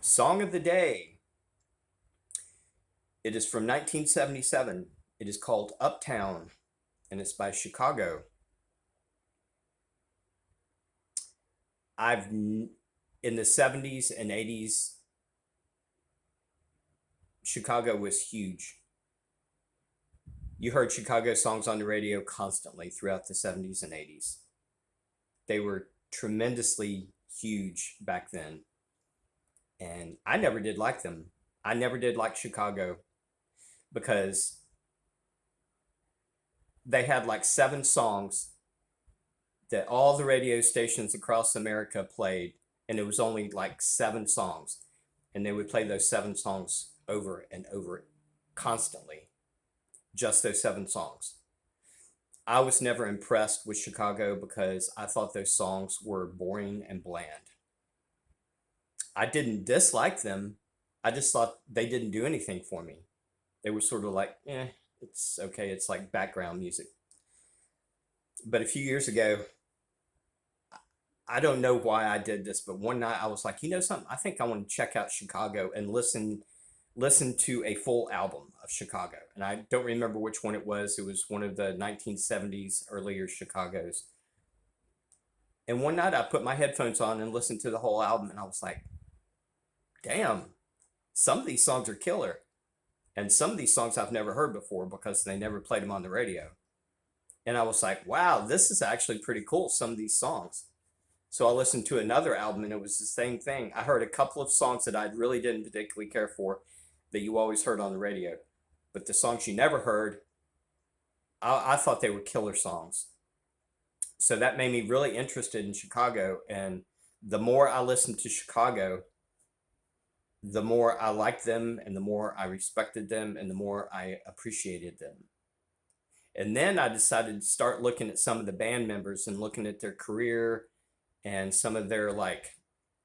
Song of the day. It is from 1977. It is called Uptown, and it's by Chicago. In the 70s and 80s, Chicago was huge. You heard Chicago songs on the radio constantly throughout the 70s and 80s. They were tremendously huge back then, and I never did like them. I never did like Chicago because they had like seven songs that all the radio stations across America played, and it was only like seven songs, and they would play those seven songs over and over constantly, just those seven songs. I was never impressed with Chicago because I thought those songs were boring and bland. I didn't dislike them. I just thought they didn't do anything for me. They were sort of like, it's okay. It's like background music. But a few years ago, I don't know why I did this, but one night I was like, you know something? I think I want to check out Chicago and listen to a full album of Chicago. And I don't remember which one it was. It was one of the 1970s earlier Chicago's. And one night I put my headphones on and listened to the whole album, and I was like, damn, some of these songs are killer. And some of these songs I've never heard before because they never played them on the radio. And I was like, wow, this is actually pretty cool, some of these songs. So I listened to another album, and it was the same thing. I heard a couple of songs that I really didn't particularly care for that you always heard on the radio. But the songs you never heard, I thought they were killer songs. So that made me really interested in Chicago. And the more I listened to Chicago, the more I liked them, and the more I respected them, and the more I appreciated them. And then I decided to start looking at some of the band members and looking at their career and some of their, like,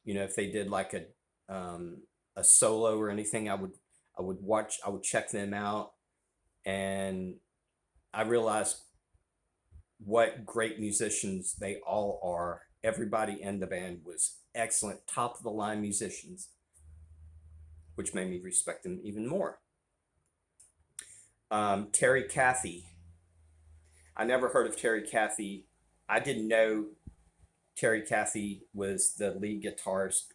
if they did like a solo or anything, I would check them out, and I realized what great musicians they all are. Everybody in the band was excellent, top of the line musicians, which made me respect them even more. Terry Cathy. I never heard of Terry Cathy. I didn't know Terry Cathy was the lead guitarist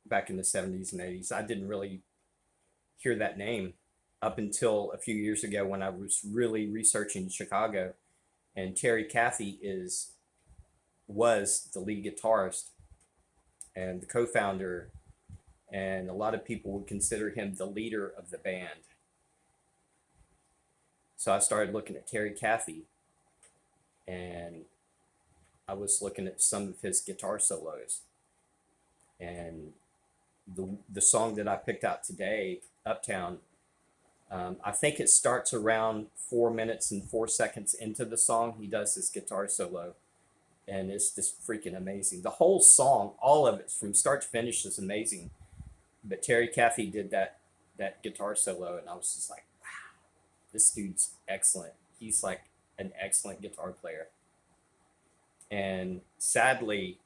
back in the 70s and 80s. I didn't really hear that name up until a few years ago when I was really researching Chicago. And Terry Cathy was the lead guitarist and the co-founder, and a lot of people would consider him the leader of the band. So I started looking at Terry Cathy, and I was looking at some of his guitar solos. And the song that I picked out today, Uptown, I think it starts around 4 minutes and 4 seconds into the song. He does this guitar solo, and it's just freaking amazing. The whole song, all of it from start to finish, is amazing. But Terry Cathy did that guitar solo, and I was just like, wow, this dude's excellent. He's like an excellent guitar player. And sadly,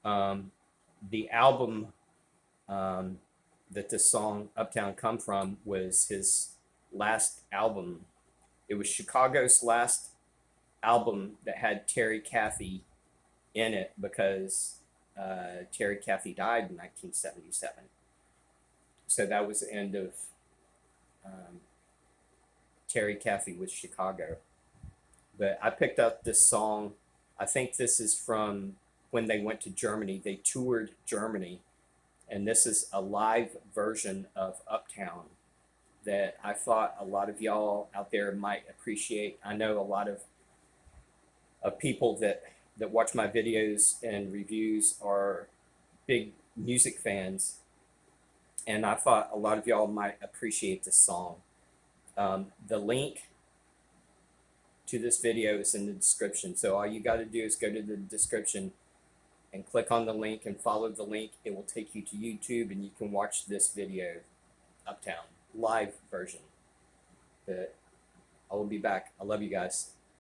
the album that this song Uptown come from was his last album. It was Chicago's last album that had Terry Cathy in it because Terry Cathy died in 1977. So that was the end of Terry Cathy with Chicago. But I picked up this song. I think this is from when they went to Germany. They toured Germany, and this is a live version of Uptown that I thought a lot of y'all out there might appreciate. I know a lot of people that watch my videos and reviews are big music fans, and I thought a lot of y'all might appreciate this song. The link to this video is in the description. So all you got to do is go to the description and click on the link and follow the link. It will take you to YouTube, and you can watch this video, Uptown, live version. But I will be back. I love you guys.